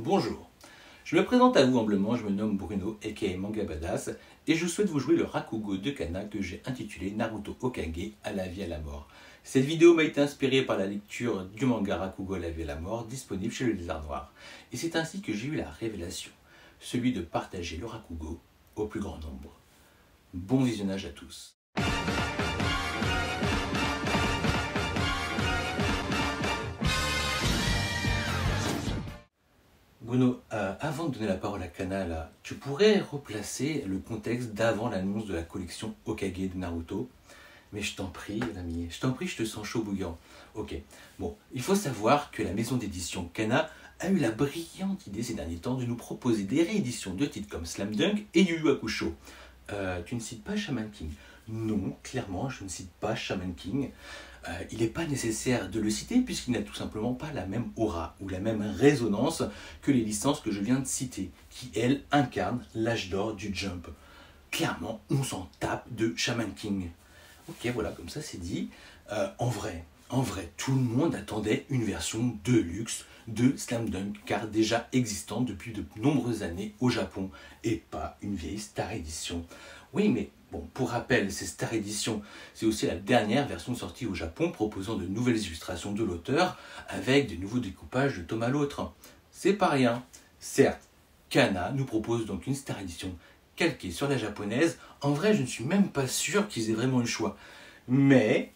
Bonjour, je me présente à vous humblement, je me nomme Bruno aka Manga Badass et je souhaite vous jouer le Rakugo de Kana que j'ai intitulé Naruto Hokage à la vie à la mort. Cette vidéo m'a été inspirée par la lecture du manga Rakugo à la vie à la mort disponible chez le Lézard Noir. Et c'est ainsi que j'ai eu la révélation, celui de partager le Rakugo au plus grand nombre. Bon visionnage à tous. Bruno, avant de donner la parole à Kana, là, tu pourrais replacer le contexte d'avant l'annonce de la collection Hokage de Naruto? Mais je t'en prie, l'ami, je t'en prie, je te sens chaud bouillant. Ok, bon, il faut savoir que la maison d'édition Kana a eu la brillante idée ces derniers temps de nous proposer des rééditions de titres comme Slam Dunk et Yu Yu Hakusho. Tu ne cites pas Shaman King? Non, clairement, je ne cite pas Shaman King. Il n'est pas nécessaire de le citer puisqu'il n'a tout simplement pas la même aura ou la même résonance que les licences que je viens de citer, qui elles incarnent l'âge d'or du Jump. Clairement, on s'en tape de Shaman King. Ok, voilà, comme ça c'est dit. En vrai, tout le monde attendait une version deluxe de Slam Dunk, car déjà existante depuis de nombreuses années au Japon, et pas une vieille Star Edition. Oui, mais bon, pour rappel, ces Star Edition, c'est aussi la dernière version sortie au Japon proposant de nouvelles illustrations de l'auteur avec de nouveaux découpages de tome à l'autre. C'est pas rien. Certes, Kana nous propose donc une Star Edition calquée sur la japonaise. En vrai, je ne suis même pas sûr qu'ils aient vraiment eu le choix. Mais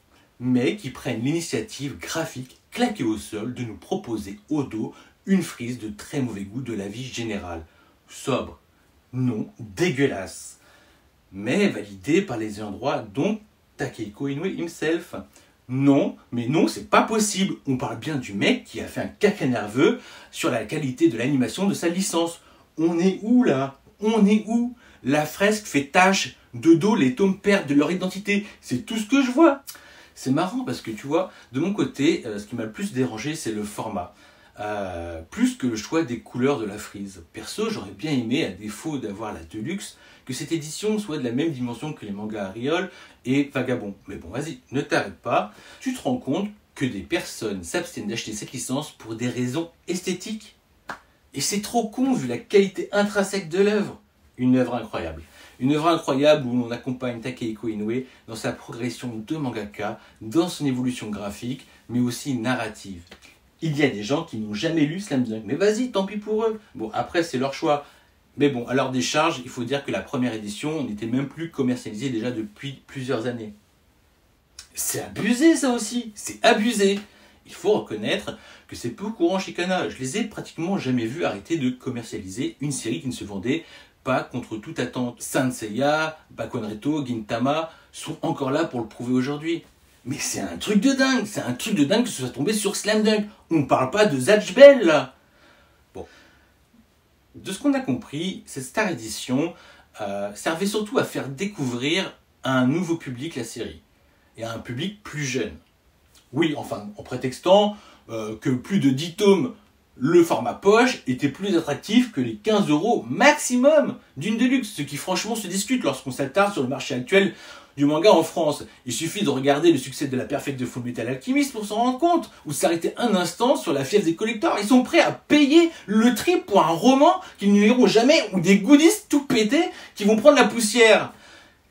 qui prennent l'initiative graphique claquée au sol de nous proposer au dos une frise de très mauvais goût de la vie générale. Sobre, non, dégueulasse. Mais validée par les ayants droit, dont Takehiko Inoue himself. Non, mais non, c'est pas possible. On parle bien du mec qui a fait un caca nerveux sur la qualité de l'animation de sa licence. On est où là? On est où? La fresque fait tache, de dos les tomes perdent de leur identité. C'est tout ce que je vois. C'est marrant parce que tu vois, de mon côté, ce qui m'a le plus dérangé, c'est le format. Plus que le choix des couleurs de la frise. Perso, j'aurais bien aimé, à défaut d'avoir la Deluxe, que cette édition soit de la même dimension que les mangas Ariol et Vagabond. Mais bon, vas-y, ne t'arrête pas. Tu te rends compte que des personnes s'abstiennent d'acheter cette licence pour des raisons esthétiques? Et c'est trop con vu la qualité intrinsèque de l'œuvre. Une œuvre incroyable. Une œuvre incroyable où l'on accompagne Takehiko Inoue dans sa progression de mangaka, dans son évolution graphique, mais aussi narrative. Il y a des gens qui n'ont jamais lu Slam Dunk, mais vas-y, tant pis pour eux. Bon, après, c'est leur choix. Mais bon, à leur décharge, il faut dire que la première édition n'était même plus commercialisée déjà depuis plusieurs années. C'est abusé, ça aussi. C'est abusé. Il faut reconnaître que c'est peu courant chez Kana. Je les ai pratiquement jamais vus arrêter de commercialiser une série qui ne se vendait pas contre toute attente. Saint Seiya, Bakonreto, Gintama sont encore là pour le prouver aujourd'hui. Mais c'est un truc de dingue, que ce soit tombé sur Slam Dunk. On ne parle pas de Zatch Bell là. Bon. De ce qu'on a compris, cette Star Edition servait surtout à faire découvrir à un nouveau public la série. Et à un public plus jeune. Oui, enfin, en prétextant que plus de 10 tomes, le format poche était plus attractif que les 15 € maximum d'une Deluxe. Ce qui franchement se discute lorsqu'on s'attarde sur le marché actuel du manga en France. Il suffit de regarder le succès de la Perfect de Fullmetal Alchemist pour s'en rendre compte, ou s'arrêter un instant sur la fièvre des collecteurs. Ils sont prêts à payer le triple pour un roman qu'ils ne liront jamais, ou des goodies tout pétés qui vont prendre la poussière.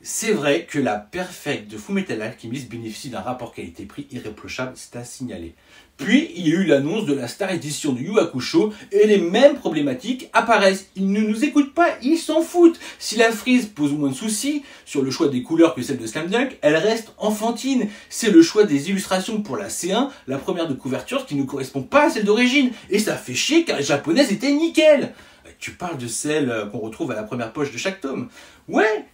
C'est vrai que la Perfect de Fullmetal Alchemist bénéficie d'un rapport qualité-prix irréprochable, c'est à signaler. Puis, il y a eu l'annonce de la Star Edition de Yu Yu Hakusho, et les mêmes problématiques apparaissent. Ils ne nous écoutent pas, ils s'en foutent. Si la frise pose moins de soucis sur le choix des couleurs que celle de Slam Dunk, elle reste enfantine. C'est le choix des illustrations pour la C1, la première de couverture, qui ne correspond pas à celle d'origine. Et ça fait chier car les japonaises étaient nickel. Tu parles de celle qu'on retrouve à la première poche de chaque tome. Ouais,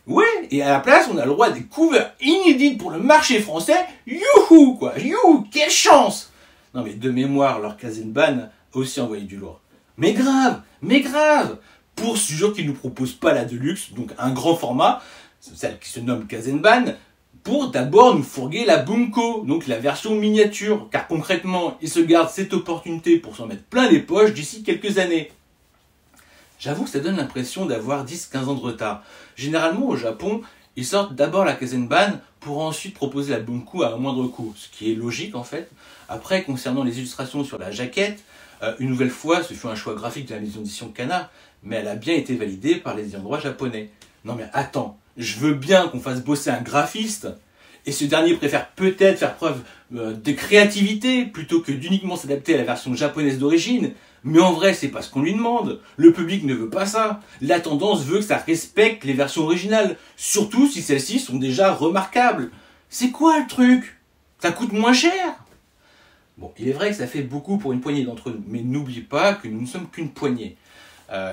et à la place, on a le droit à des covers inédites pour le marché français. Youhou, quoi, youhou, quelle chance! Non mais de mémoire, leur Kazenban a aussi envoyé du lourd. Mais grave! Pour sûr qu'ils ne nous proposent pas la Deluxe, donc un grand format, celle qui se nomme Kazenban, pour d'abord nous fourguer la Bunko, donc la version miniature, car concrètement, ils se gardent cette opportunité pour s'en mettre plein les poches d'ici quelques années. J'avoue que ça donne l'impression d'avoir 10-15 ans de retard. Généralement, au Japon, Ils sortent d'abord la Kazenban pour ensuite proposer la Bunku à un moindre coût, ce qui est logique en fait. Après, concernant les illustrations sur la jaquette, une nouvelle fois, ce fut un choix graphique de la maison d'édition Kana, mais elle a bien été validée par les ayants droit japonais. Non mais attends, je veux bien qu'on fasse bosser un graphiste, et ce dernier préfère peut-être faire preuve de créativité plutôt que d'uniquement s'adapter à la version japonaise d'origine, mais en vrai c'est pas ce qu'on lui demande. Le public ne veut pas ça. La tendance veut que ça respecte les versions originales, surtout si celles-ci sont déjà remarquables. C'est quoi le truc? Ça coûte moins cher? Bon, il est vrai que ça fait beaucoup pour une poignée d'entre nous, mais n'oublie pas que nous ne sommes qu'une poignée.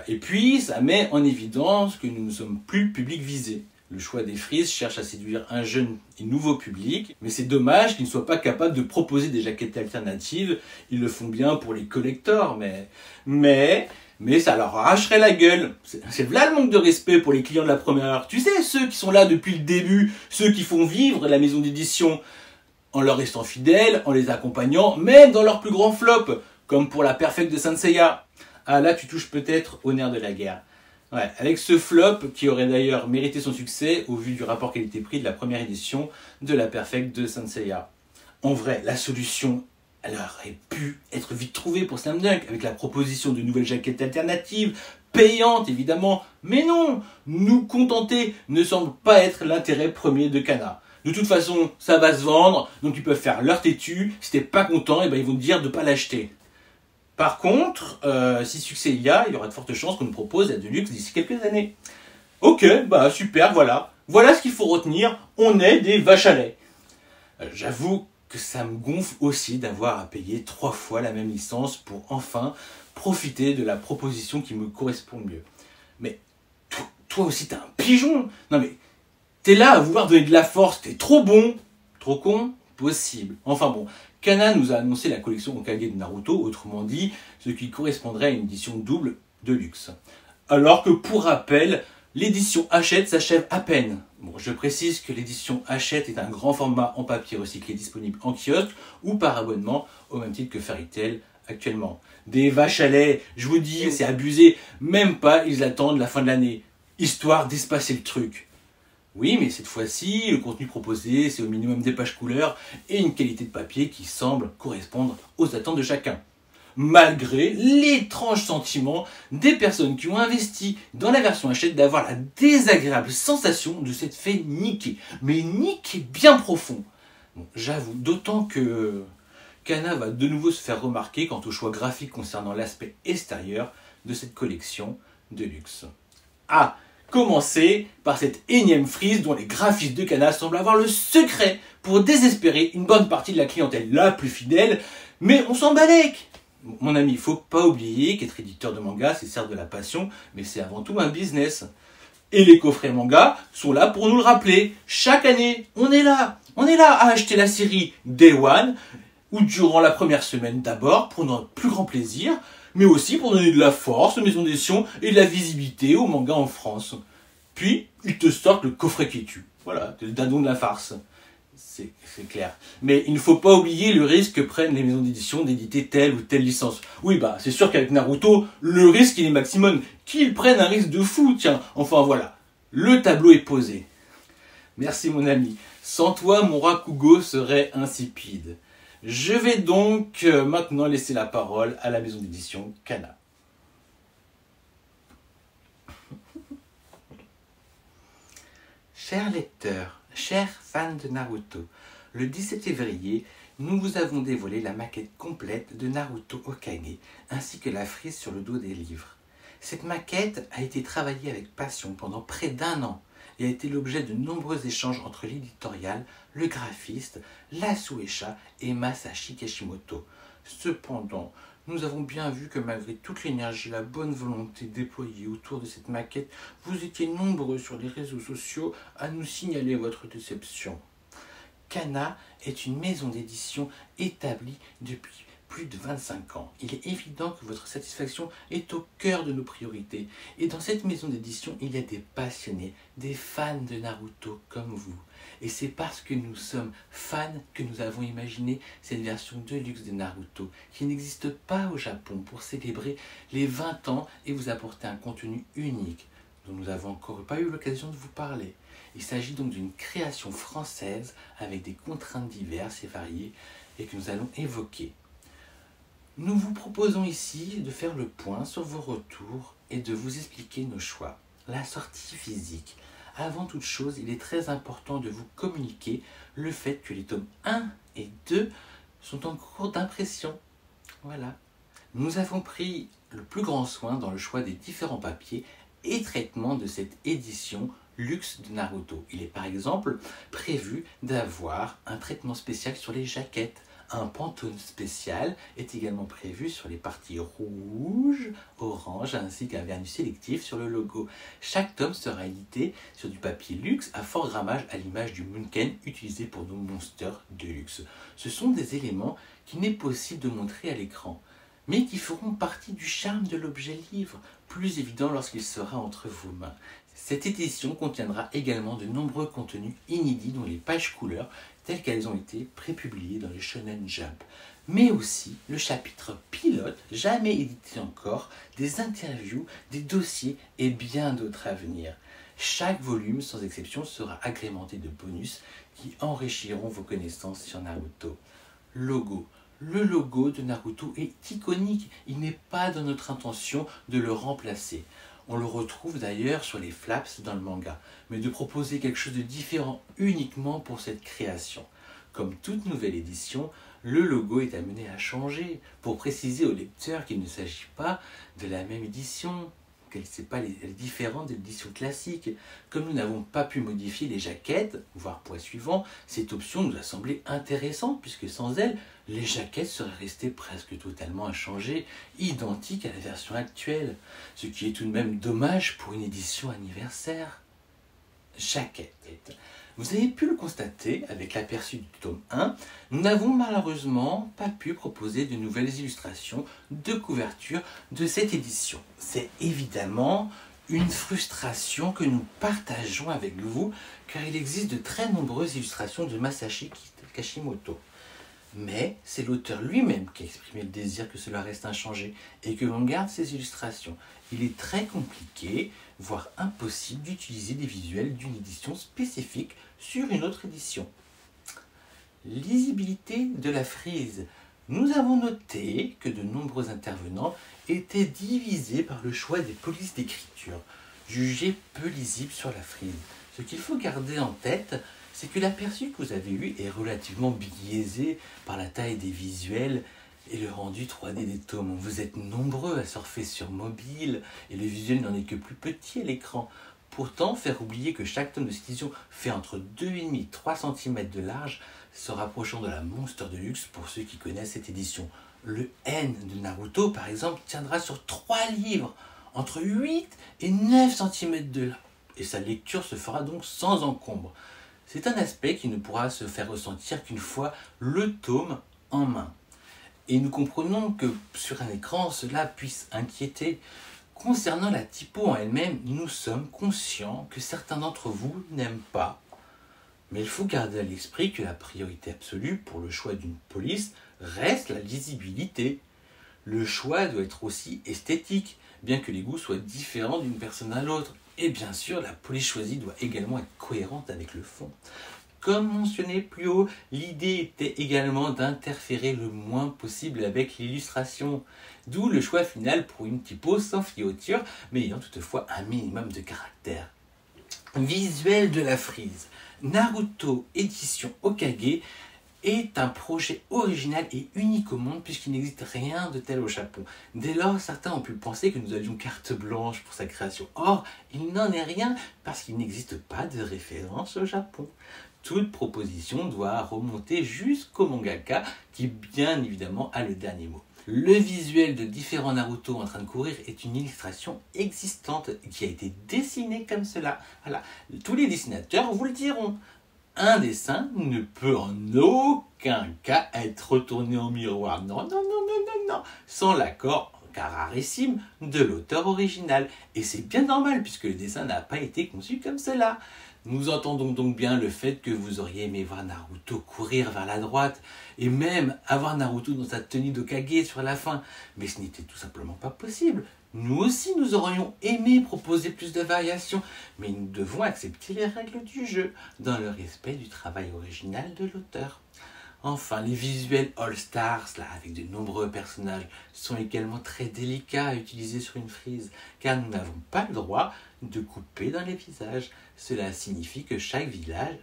Et puis, ça met en évidence que nous ne sommes plus le public visé. Le choix des frises cherche à séduire un jeune et nouveau public, mais c'est dommage qu'ils ne soient pas capables de proposer des jaquettes alternatives. Ils le font bien pour les collectors, mais ça leur arracherait la gueule. C'est là le manque de respect pour les clients de la première heure. Tu sais, ceux qui sont là depuis le début, ceux qui font vivre la maison d'édition, en leur restant fidèles, en les accompagnant, même dans leur plus grand flop, comme pour la Perfect de Saint Seiya. Ah là, tu touches peut-être au nerf de la guerre. Ouais, avec ce flop, qui aurait d'ailleurs mérité son succès au vu du rapport qualité-prix de la première édition de la Perfect de Saint Seiya. En vrai, la solution, elle aurait pu être vite trouvée pour Slam Dunk, avec la proposition de nouvelles jaquettes alternatives, payantes évidemment, mais non, nous contenter ne semble pas être l'intérêt premier de Kana. De toute façon, ça va se vendre, donc ils peuvent faire leur têtu. Si t'es pas content, et ben ils vont te dire de pas l'acheter. Par contre, si succès il y aura de fortes chances qu'on nous propose la Deluxe d'ici quelques années. Ok, bah super, voilà. Voilà ce qu'il faut retenir, on est des vaches à lait. J'avoue que ça me gonfle aussi d'avoir à payer 3 fois la même licence pour enfin profiter de la proposition qui me correspond le mieux. Mais toi aussi t'es un pigeon. Non mais... T'es là à vouloir donner de la force, t'es trop bon, trop con, possible. Enfin bon, Kana nous a annoncé la collection Hokage de Naruto, autrement dit, ce qui correspondrait à une édition double de luxe. Alors que pour rappel, l'édition Hachette s'achève à peine. Bon, je précise que l'édition Hachette est un grand format en papier recyclé disponible en kiosque ou par abonnement, au même titre que Fairy Tail actuellement. Des vaches à lait, je vous dis, c'est abusé, même pas ils attendent la fin de l'année, histoire d'espacer le truc. Oui, mais cette fois-ci, le contenu proposé, c'est au minimum des pages couleurs et une qualité de papier qui semble correspondre aux attentes de chacun. Malgré l'étrange sentiment des personnes qui ont investi dans la version Hachette d'avoir la désagréable sensation de s'être fait niquer. Mais niquer bien profond. Bon, j'avoue, d'autant que Kana va de nouveau se faire remarquer quant au choix graphique concernant l'aspect extérieur de cette collection de luxe. Ah, commencer par cette énième frise dont les graphistes de Kana semblent avoir le secret pour désespérer une bonne partie de la clientèle la plus fidèle, mais on s'en balèque. Mon ami, il faut pas oublier qu'être éditeur de manga, c'est certes de la passion, mais c'est avant tout un business. Et les coffrets manga sont là pour nous le rappeler. Chaque année, on est là à acheter la série Day One, ou durant la première semaine d'abord, pour notre plus grand plaisir, mais aussi pour donner de la force aux maisons d'édition et de la visibilité aux mangas en France. Puis, ils te sortent le coffret qui tue. Voilà, le dindon de la farce. C'est clair. Mais il ne faut pas oublier le risque que prennent les maisons d'édition d'éditer telle ou telle licence. Oui, bah, c'est sûr qu'avec Naruto, le risque il est maximum. Qu'ils prennent un risque de fou, tiens. Enfin voilà, le tableau est posé. Merci mon ami. Sans toi, mon Rakugo serait insipide. Je vais donc maintenant laisser la parole à la maison d'édition Kana. Chers lecteurs, chers fans de Naruto, le 17 février, nous vous avons dévoilé la maquette complète de Naruto Hokage, ainsi que la frise sur le dos des livres. Cette maquette a été travaillée avec passion pendant près d'1 an et a été l'objet de nombreux échanges entre l'éditorial, le graphiste, la Shueisha et Masashi Kishimoto. Cependant, nous avons bien vu que malgré toute l'énergie et la bonne volonté déployée autour de cette maquette, vous étiez nombreux sur les réseaux sociaux à nous signaler votre déception. Kana est une maison d'édition établie depuis plus de 25 ans. Il est évident que votre satisfaction est au cœur de nos priorités. Et dans cette maison d'édition, il y a des passionnés, des fans de Naruto comme vous. Et c'est parce que nous sommes fans que nous avons imaginé cette version deluxe de Naruto, qui n'existe pas au Japon, pour célébrer les 20 ans et vous apporter un contenu unique. dont nous n'avons encore pas eu l'occasion de vous parler. Il s'agit donc d'une création française avec des contraintes diverses et variées et que nous allons évoquer. Nous vous proposons ici de faire le point sur vos retours et de vous expliquer nos choix. La sortie physique. Avant toute chose, il est très important de vous communiquer le fait que les tomes 1 et 2 sont en cours d'impression. Voilà. Nous avons pris le plus grand soin dans le choix des différents papiers et traitements de cette édition luxe de Naruto. Il est par exemple prévu d'avoir un traitement spécial sur les jaquettes. Un Pantone spécial est également prévu sur les parties rouges, orange ainsi qu'un vernis sélectif sur le logo. Chaque tome sera édité sur du papier luxe à fort grammage à l'image du Munken utilisé pour nos monsters de luxe. Ce sont des éléments qu'il n'est possible de montrer à l'écran, mais qui feront partie du charme de l'objet livre, plus évident lorsqu'il sera entre vos mains. Cette édition contiendra également de nombreux contenus inédits dont les pages couleurs telles qu'elles ont été prépubliées dans le Shonen Jump, mais aussi le chapitre pilote, jamais édité encore, des interviews, des dossiers et bien d'autres à venir. Chaque volume, sans exception, sera agrémenté de bonus qui enrichiront vos connaissances sur Naruto. Logo. Le logo de Naruto est iconique, il n'est pas dans notre intention de le remplacer. On le retrouve d'ailleurs sur les flaps dans le manga, mais de proposer quelque chose de différent uniquement pour cette création. Comme toute nouvelle édition, le logo est amené à changer pour préciser au lecteur qu'il ne s'agit pas de la même édition, qu'elle n'est pas différente de l'édition classique. Comme nous n'avons pas pu modifier les jaquettes, voire poids suivant, cette option nous a semblé intéressante puisque sans elle, les jaquettes seraient restées presque totalement inchangées, identiques à la version actuelle, ce qui est tout de même dommage pour une édition anniversaire. Jaquette. Vous avez pu le constater avec l'aperçu du tome 1, nous n'avons malheureusement pas pu proposer de nouvelles illustrations de couverture de cette édition. C'est évidemment une frustration que nous partageons avec vous, car il existe de très nombreuses illustrations de Masashi Kishimoto. Mais c'est l'auteur lui-même qui a exprimé le désir que cela reste inchangé et que l'on garde ces illustrations. Il est très compliqué, voire impossible d'utiliser des visuels d'une édition spécifique sur une autre édition. Lisibilité de la frise. Nous avons noté que de nombreux intervenants étaient divisés par le choix des polices d'écriture, jugées peu lisibles sur la frise. Ce qu'il faut garder en tête, c'est que l'aperçu que vous avez eu est relativement biaisé par la taille des visuels et le rendu 3D des tomes. Vous êtes nombreux à surfer sur mobile et le visuel n'en est que plus petit à l'écran. Pourtant, faire oublier que chaque tome de cette édition fait entre 2,5 et 3 cm de large, se rapprochant de la Monster de luxe pour ceux qui connaissent cette édition. Le N de Naruto, par exemple, tiendra sur 3 livres, entre 8 et 9 cm de large, et sa lecture se fera donc sans encombre. C'est un aspect qui ne pourra se faire ressentir qu'une fois le tome en main. Et nous comprenons que sur un écran, cela puisse inquiéter. Concernant la typo en elle-même, nous sommes conscients que certains d'entre vous n'aiment pas. Mais il faut garder à l'esprit que la priorité absolue pour le choix d'une police reste la lisibilité. Le choix doit être aussi esthétique, bien que les goûts soient différents d'une personne à l'autre. Et bien sûr, la police choisie doit également être cohérente avec le fond. Comme mentionné plus haut, l'idée était également d'interférer le moins possible avec l'illustration, d'où le choix final pour une typo sans fioriture, mais ayant toutefois un minimum de caractère. Visuel de la frise. Naruto édition Hokage est un projet original et unique au monde puisqu'il n'existe rien de tel au Japon. Dès lors, certains ont pu penser que nous avions carte blanche pour sa création. Or, il n'en est rien parce qu'il n'existe pas de référence au Japon. Toute proposition doit remonter jusqu'au mangaka qui, bien évidemment, a le dernier mot. Le visuel de différents Naruto en train de courir est une illustration existante qui a été dessinée comme cela. Voilà. Tous les dessinateurs vous le diront. Un dessin ne peut en aucun cas être retourné en miroir. Non, non, non, non, non, non. Sans l'accord rarissime de l'auteur original. Et c'est bien normal puisque le dessin n'a pas été conçu comme cela. Nous entendons donc bien le fait que vous auriez aimé voir Naruto courir vers la droite et même avoir Naruto dans sa tenue d'Hokage sur la fin. Mais ce n'était tout simplement pas possible. Nous aussi, nous aurions aimé proposer plus de variations, mais nous devons accepter les règles du jeu dans le respect du travail original de l'auteur. Enfin, les visuels All-Stars, là, avec de nombreux personnages, sont également très délicats à utiliser sur une frise, car nous n'avons pas le droit de couper dans les visages. Cela signifie que chaque visage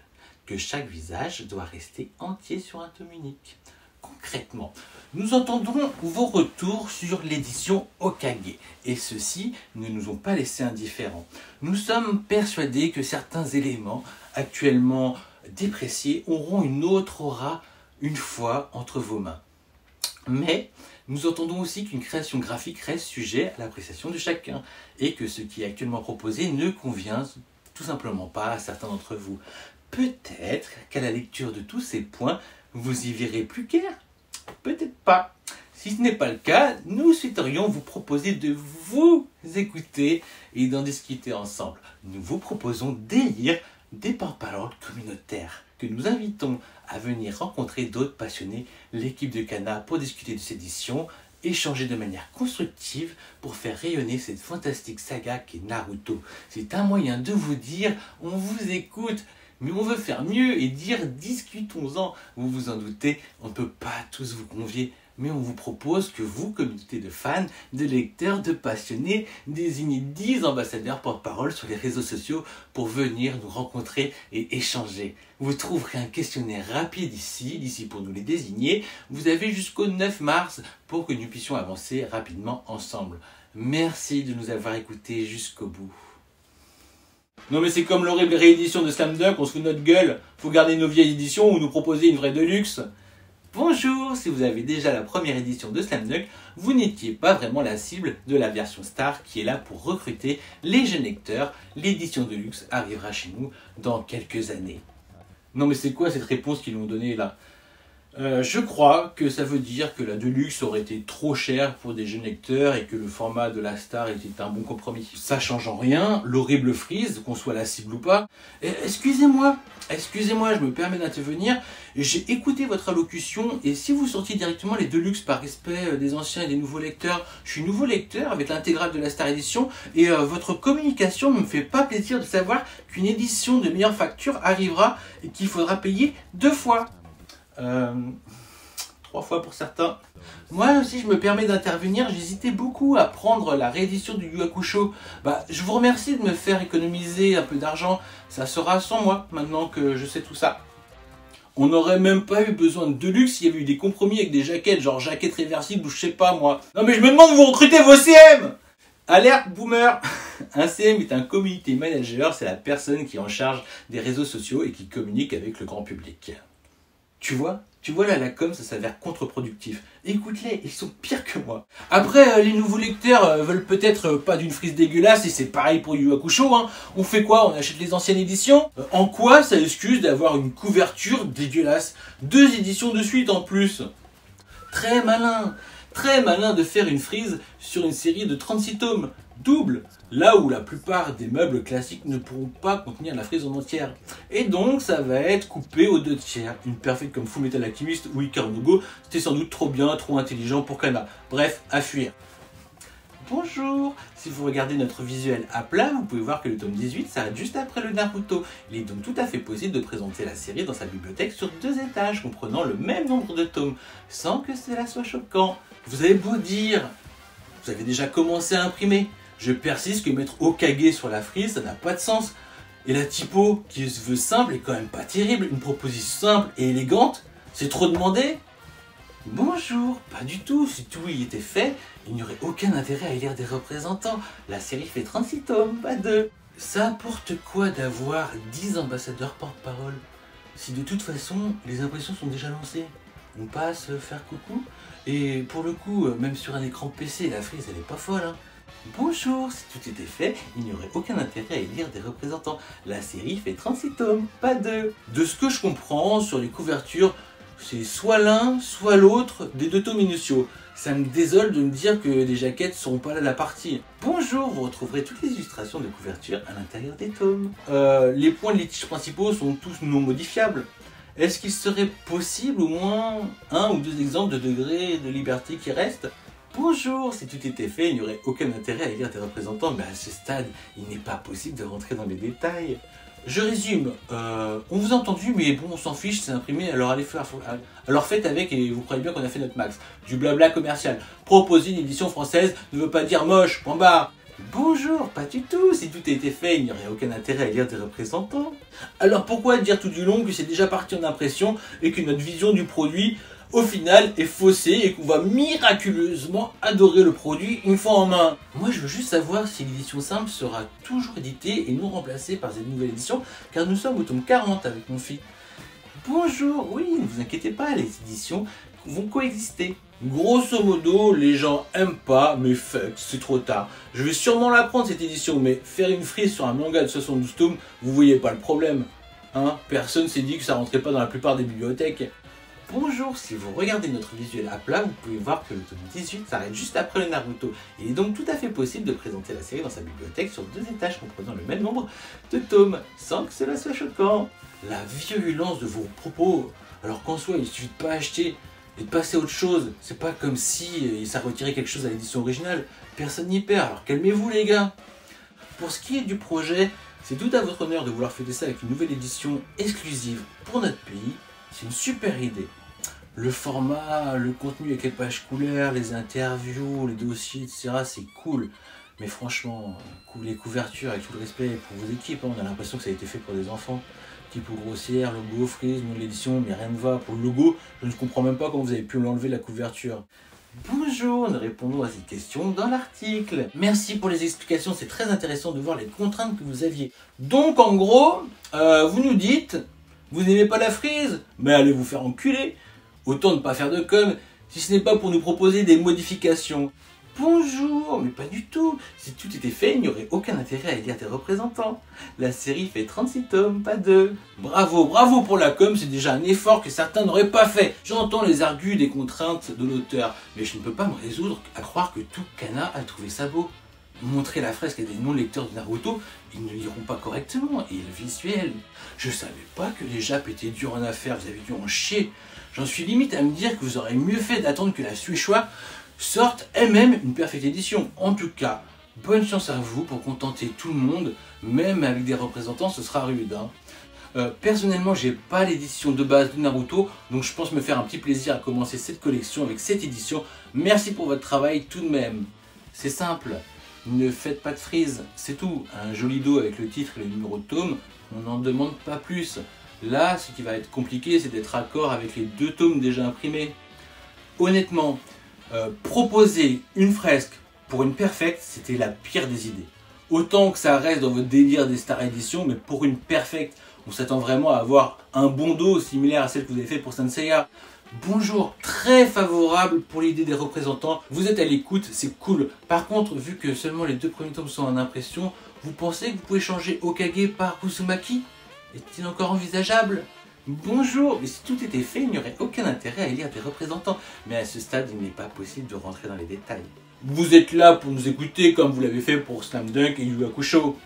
doit rester entier sur un tome unique. Concrètement, nous entendons vos retours sur l'édition Hokage, et ceux-ci ne nous ont pas laissés indifférents. Nous sommes persuadés que certains éléments actuellement dépréciés auront une autre aura une fois entre vos mains. Mais nous entendons aussi qu'une création graphique reste sujet à l'appréciation de chacun et que ce qui est actuellement proposé ne convient tout simplement pas à certains d'entre vous. Peut-être qu'à la lecture de tous ces points, vous y verrez plus clair. Peut-être pas. Si ce n'est pas le cas, nous souhaiterions vous proposer de vous écouter et d'en discuter ensemble. Nous vous proposons d'élire des porte-paroles communautaires que nous invitons à venir rencontrer d'autres passionnés, l'équipe de Kana, pour discuter de cette édition, échanger de manière constructive pour faire rayonner cette fantastique saga qu'est Naruto. C'est un moyen de vous dire « on vous écoute ». Mais on veut faire mieux et dire discutons-en. Vous vous en doutez, on ne peut pas tous vous convier, mais on vous propose que vous, communauté de fans, de lecteurs, de passionnés, désignez 10 ambassadeurs porte-parole sur les réseaux sociaux pour venir nous rencontrer et échanger. Vous trouverez un questionnaire rapide d'ici pour nous les désigner. Vous avez jusqu'au 9 mars pour que nous puissions avancer rapidement ensemble. Merci de nous avoir écoutés jusqu'au bout. Non mais c'est comme l'horrible réédition de Slam Dunk, on se fout de notre gueule. Faut garder nos vieilles éditions ou nous proposer une vraie deluxe. Bonjour, si vous avez déjà la première édition de Slam Dunk, vous n'étiez pas vraiment la cible de la version Star qui est là pour recruter les jeunes lecteurs. L'édition deluxe arrivera chez nous dans quelques années. Non mais c'est quoi cette réponse qu'ils m'ont donnée là ? Je crois que ça veut dire que la Deluxe aurait été trop chère pour des jeunes lecteurs et que le format de la Star était un bon compromis. Ça change en rien, l'horrible frise, qu'on soit la cible ou pas. Excusez-moi, je me permets d'intervenir. J'ai écouté votre allocution et si vous sortiez directement les Deluxe par respect des anciens et des nouveaux lecteurs, je suis nouveau lecteur avec l'intégrale de la Star Edition et votre communication ne me fait pas plaisir de savoir qu'une édition de meilleure facture arrivera et qu'il faudra payer 2 fois. 3 fois pour certains. Moi aussi je me permets d'intervenir, j'hésitais beaucoup à prendre la réédition du Yu Hakusho. Je vous remercie de me faire économiser un peu d'argent, ça sera sans moi maintenant que je sais tout ça. On n'aurait même pas eu besoin de Deluxe s'il y avait eu des compromis avec des jaquettes, genre jaquettes réversibles ou je sais pas moi. Non mais je me demande de vous recruter vos CM. Alerte boomer. Un CM est un community manager, c'est la personne qui est en charge des réseaux sociaux et qui communique avec le grand public. Tu vois là, la com, ça s'avère contre-productif. Écoute-les, ils sont pires que moi. Après, les nouveaux lecteurs veulent peut-être pas d'une frise dégueulasse, et c'est pareil pour Yu Hakusho, hein. On fait quoi? On achète les anciennes éditions? En quoi ça excuse d'avoir une couverture dégueulasse? 2 éditions de suite en plus. Très malin de faire une frise sur une série de 36 tomes. Double, là où la plupart des meubles classiques ne pourront pas contenir la frise en entière. Et donc ça va être coupé aux 2/3. Une perfecte comme Fullmetal Alchemist ou Ikaru no Go, c'était sans doute trop bien, trop intelligent pour Kana. Bref, à fuir. Bonjour, si vous regardez notre visuel à plat, vous pouvez voir que le tome 18 s'arrête juste après le Naruto. Il est donc tout à fait possible de présenter la série dans sa bibliothèque sur 2 étages, comprenant le même nombre de tomes, sans que cela soit choquant. Vous avez beau dire, vous avez déjà commencé à imprimer. Je persiste que mettre Hokage sur la frise, ça n'a pas de sens. Et la typo, qui se veut simple, est quand même pas terrible. Une proposition simple et élégante, c'est trop demandé. Bonjour, pas du tout. Si tout y était fait, il n'y aurait aucun intérêt à élire des représentants. La série fait 36 tomes, pas 2. Ça apporte quoi d'avoir 10 ambassadeurs porte-parole si de toute façon, les impressions sont déjà lancées? On passe faire coucou. Et pour le coup, même sur un écran PC, la frise, elle est pas folle, hein. Bonjour, si tout était fait, il n'y aurait aucun intérêt à élire des représentants. La série fait 36 tomes, pas 2. De ce que je comprends sur les couvertures, C'est soit l'un, soit l'autre des deux tomes initiaux. Ça me désole de me dire que les jaquettes ne seront pas là de la partie. Bonjour, vous retrouverez toutes les illustrations de couverture à l'intérieur des tomes. Les points de litige principaux sont tous non modifiables. Est-ce qu'il serait possible au moins un ou deux exemples de degrés de liberté qui restent? Bonjour, si tout était fait, il n'y aurait aucun intérêt à élire des représentants, mais à ce stade, il n'est pas possible de rentrer dans les détails. Je résume, on vous a entendu, mais bon, on s'en fiche, c'est imprimé, alors alors faites avec et vous croyez bien qu'on a fait notre max. Du blabla commercial. Proposer une édition française ne veut pas dire moche, point barre. Bonjour, pas du tout, si tout a été fait, il n'y aurait aucun intérêt à élire des représentants. Alors pourquoi dire tout du long que c'est déjà parti en impression et que notre vision du produit, au final, est faussée et qu'on va miraculeusement adorer le produit une fois en main? Moi, je veux juste savoir si l'édition simple sera toujours éditée et non remplacée par cette nouvelle édition, car nous sommes au tome 40 avec mon fils. Bonjour, oui, ne vous inquiétez pas, les éditions vont coexister. Grosso modo, les gens aiment pas, mais fuck, c'est trop tard. Je vais sûrement la prendre cette édition, mais faire une frise sur un manga de 72 tomes, vous voyez pas le problème. Hein? Personne s'est dit que ça rentrait pas dans la plupart des bibliothèques. Bonjour, si vous regardez notre visuel à plat, vous pouvez voir que le tome 18 s'arrête juste après le Naruto. Il est donc tout à fait possible de présenter la série dans sa bibliothèque sur 2 étages comprenant le même nombre de tomes, sans que cela soit choquant. La violence de vos propos, alors qu'en soi il suffit de pas acheter et de passer à autre chose. C'est pas comme si ça retirait quelque chose à l'édition originale. Personne n'y perd, alors calmez-vous les gars. Pour ce qui est du projet, c'est tout à votre honneur de vouloir fêter ça avec une nouvelle édition exclusive pour notre pays. C'est une super idée. Le format, le contenu avec les pages couleurs, les interviews, les dossiers, etc. c'est cool. Mais franchement, les couvertures, avec tout le respect pour vos équipes, on a l'impression que ça a été fait pour des enfants. Typo grossière, logo, frise, nom de l'édition, mais rien ne va. Pour le logo, je ne comprends même pas comment vous avez pu l'enlever de la couverture. Bonjour, nous répondons à cette question dans l'article. Merci pour les explications, c'est très intéressant de voir les contraintes que vous aviez. Donc en gros, vous nous dites, vous n'aimez pas la frise? Mais allez vous faire enculer. Autant ne pas faire de com, si ce n'est pas pour nous proposer des modifications. Bonjour, mais pas du tout. Si tout était fait, il n'y aurait aucun intérêt à élire des représentants. La série fait 36 tomes, pas 2. Bravo, bravo pour la com, c'est déjà un effort que certains n'auraient pas fait. J'entends les argus des contraintes de l'auteur, mais je ne peux pas me résoudre à croire que tout Kana a trouvé ça beau. Montrer la fresque à des non-lecteurs de Naruto, ils ne liront pas correctement, et le visuel. Je savais pas que les Japs étaient durs en affaires, vous avez dû en chier. J'en suis limite à me dire que vous aurez mieux fait d'attendre que la Suishwa sorte elle-même une perfecte édition. En tout cas, bonne chance à vous pour contenter tout le monde, même avec des représentants, ce sera rude. Hein. Personnellement, j'ai pas l'édition de base de Naruto, donc je pense me faire un petit plaisir à commencer cette collection avec cette édition. Merci pour votre travail tout de même. C'est simple, ne faites pas de frise, c'est tout. Un joli dos avec le titre et le numéro de tome, on n'en demande pas plus. Là, ce qui va être compliqué, c'est d'être raccord avec les 2 tomes déjà imprimés. Honnêtement, proposer une fresque pour une perfecte, c'était la pire des idées. Autant que ça reste dans votre délire des Star Edition, mais pour une perfecte, on s'attend vraiment à avoir un bon dos similaire à celle que vous avez fait pour Saint Seiya. Bonjour, très favorable pour l'idée des représentants, vous êtes à l'écoute, c'est cool. Par contre, vu que seulement les 2 premiers tomes sont en impression, vous pensez que vous pouvez changer Hokage par Uzumaki? Est-il encore envisageable? Bonjour, mais si tout était fait, il n'y aurait aucun intérêt à élire des représentants. Mais à ce stade, il n'est pas possible de rentrer dans les détails. Vous êtes là pour nous écouter comme vous l'avez fait pour Slam Dunk et Yu Hakusho.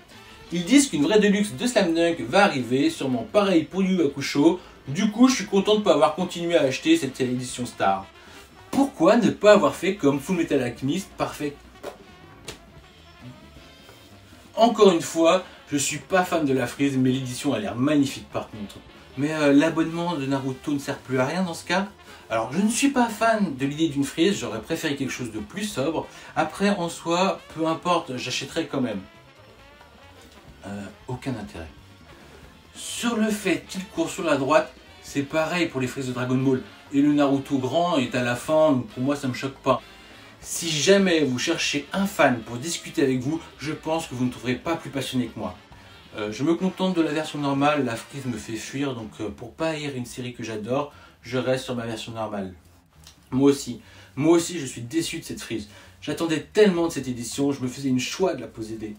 Ils disent qu'une vraie deluxe de Slam Dunk va arriver, sûrement pareil pour Yu Hakusho. Du coup, je suis content de ne pas avoir continué à acheter cette édition Star. Pourquoi ne pas avoir fait comme Fullmetal Alchemist Perfect? Encore une fois, je suis pas fan de la frise, mais l'édition a l'air magnifique par contre. Mais l'abonnement de Naruto ne sert plus à rien dans ce cas. Alors je ne suis pas fan de l'idée d'une frise, j'aurais préféré quelque chose de plus sobre. Après en soi, peu importe, j'achèterai quand même. Aucun intérêt. Sur le fait qu'il court sur la droite, c'est pareil pour les frises de Dragon Ball. Et le Naruto grand est à la fin, donc pour moi ça me choque pas. Si jamais vous cherchez un fan pour discuter avec vous, je pense que vous ne trouverez pas plus passionné que moi. Je me contente de la version normale, la frise me fait fuir, donc pour pas haïr une série que j'adore, je reste sur ma version normale. Moi aussi je suis déçu de cette frise. J'attendais tellement de cette édition, je me faisais une choix de la posséder.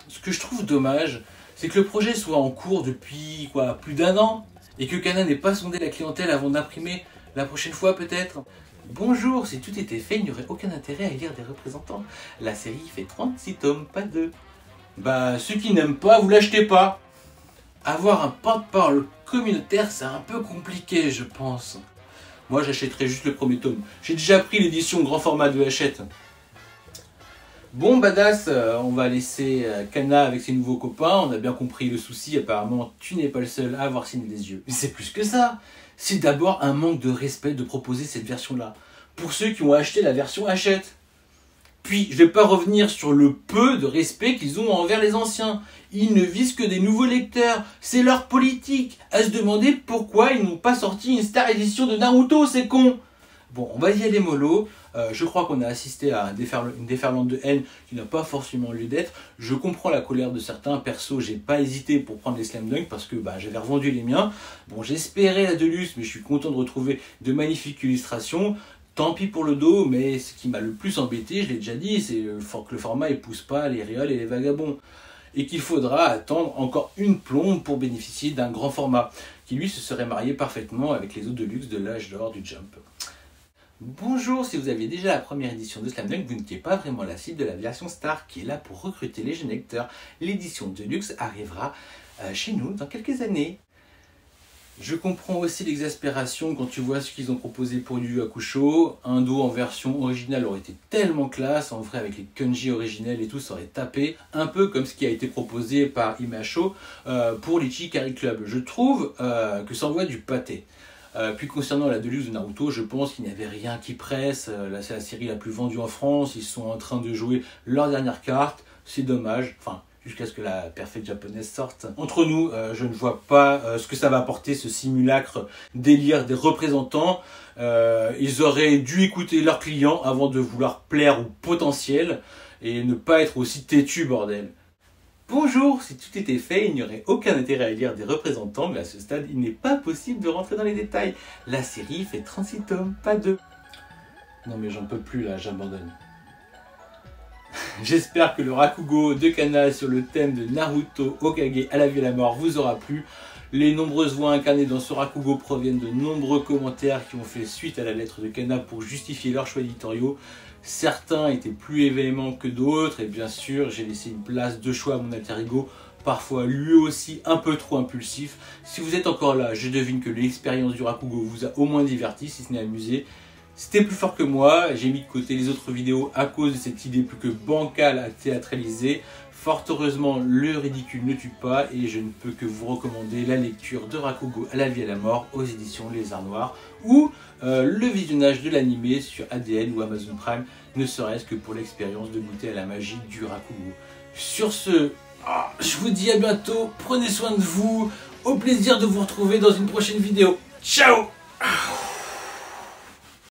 Ce que je trouve dommage, c'est que le projet soit en cours depuis plus d'1 an, Et que Kana n'ait pas sondé la clientèle avant d'imprimer la prochaine fois peut-être. Bonjour, si tout était fait, il n'y aurait aucun intérêt à élire des représentants. La série fait 36 tomes, pas 2. Bah, ceux qui n'aiment pas, vous l'achetez pas. Avoir un porte-parole communautaire, c'est un peu compliqué, je pense. Moi, j'achèterais juste le premier tome. J'ai déjà pris l'édition grand format de Hachette. Bon, badass, on va laisser Kana avec ses nouveaux copains. On a bien compris le souci. Apparemment, tu n'es pas le seul à avoir signé des yeux. Mais c'est plus que ça. C'est d'abord un manque de respect de proposer cette version-là. Pour ceux qui ont acheté la version Hachette. Puis, je vais pas revenir sur le peu de respect qu'ils ont envers les anciens. Ils ne visent que des nouveaux lecteurs. C'est leur politique. À se demander pourquoi ils n'ont pas sorti une Star Edition de Naruto, c'est con. Bon, on va y aller mollo. Je crois qu'on a assisté à une déferlante de haine qui n'a pas forcément lieu d'être. Je comprends la colère de certains. Perso, j'ai pas hésité pour prendre les Slam Dunk parce que j'avais revendu les miens. Bon, j'espérais la Deluxe, mais je suis content de retrouver de magnifiques illustrations. Tant pis pour le dos, mais ce qui m'a le plus embêté, je l'ai déjà dit, c'est que le format épouse pas les réoles et les vagabonds. Et qu'il faudra attendre encore une plombe pour bénéficier d'un grand format, qui lui se serait marié parfaitement avec les autres de luxe de l'âge d'or du Jump. Bonjour, si vous aviez déjà la première édition de Slam Dunk, vous n'étiez pas vraiment la cible de la version Star qui est là pour recruter les jeunes lecteurs. L'édition de luxe arrivera chez nous dans quelques années. Je comprends aussi l'exaspération quand tu vois ce qu'ils ont proposé pour Yu Yu Hakusho. Un dos en version originale aurait été tellement classe, en vrai avec les kanji originels et tout, ça aurait tapé. Un peu comme ce qui a été proposé par Imasho pour l'Ichikari Club. Je trouve que ça envoie du pâté. Puis concernant la Deluxe de Naruto, je pense qu'il n'y avait rien qui presse. Là, c'est la série la plus vendue en France. Ils sont en train de jouer leur dernière carte. C'est dommage. Enfin, jusqu'à ce que la perfecte japonaise sorte. Entre nous, je ne vois pas ce que ça va apporter, ce simulacre d'élire des représentants. Ils auraient dû écouter leurs clients avant de vouloir plaire au potentiel et ne pas être aussi têtus, bordel. Bonjour, si tout était fait, il n'y aurait aucun intérêt à élire des représentants, mais à ce stade, il n'est pas possible de rentrer dans les détails. La série fait 36 tomes, pas 2. Non mais j'en peux plus là, j'abandonne. J'espère que le Rakugo de Kana sur le thème de Naruto Hokage à la vie et à la mort vous aura plu. Les nombreuses voix incarnées dans ce Rakugo proviennent de nombreux commentaires qui ont fait suite à la lettre de Kana pour justifier leurs choix éditoriaux. Certains étaient plus véhéments que d'autres et bien sûr j'ai laissé une place de choix à mon alter ego, parfois lui aussi un peu trop impulsif. Si vous êtes encore là, je devine que l'expérience du Rakugo vous a au moins diverti, si ce n'est amusé. C'était plus fort que moi, j'ai mis de côté les autres vidéos à cause de cette idée plus que bancale à théâtraliser. Fort heureusement, le ridicule ne tue pas et je ne peux que vous recommander la lecture de Rakugo à la vie et à la mort aux éditions Les Arts Noirs ou le visionnage de l'animé sur ADN ou Amazon Prime, ne serait-ce que pour l'expérience de goûter à la magie du Rakugo. Sur ce, je vous dis à bientôt, prenez soin de vous, au plaisir de vous retrouver dans une prochaine vidéo. Ciao!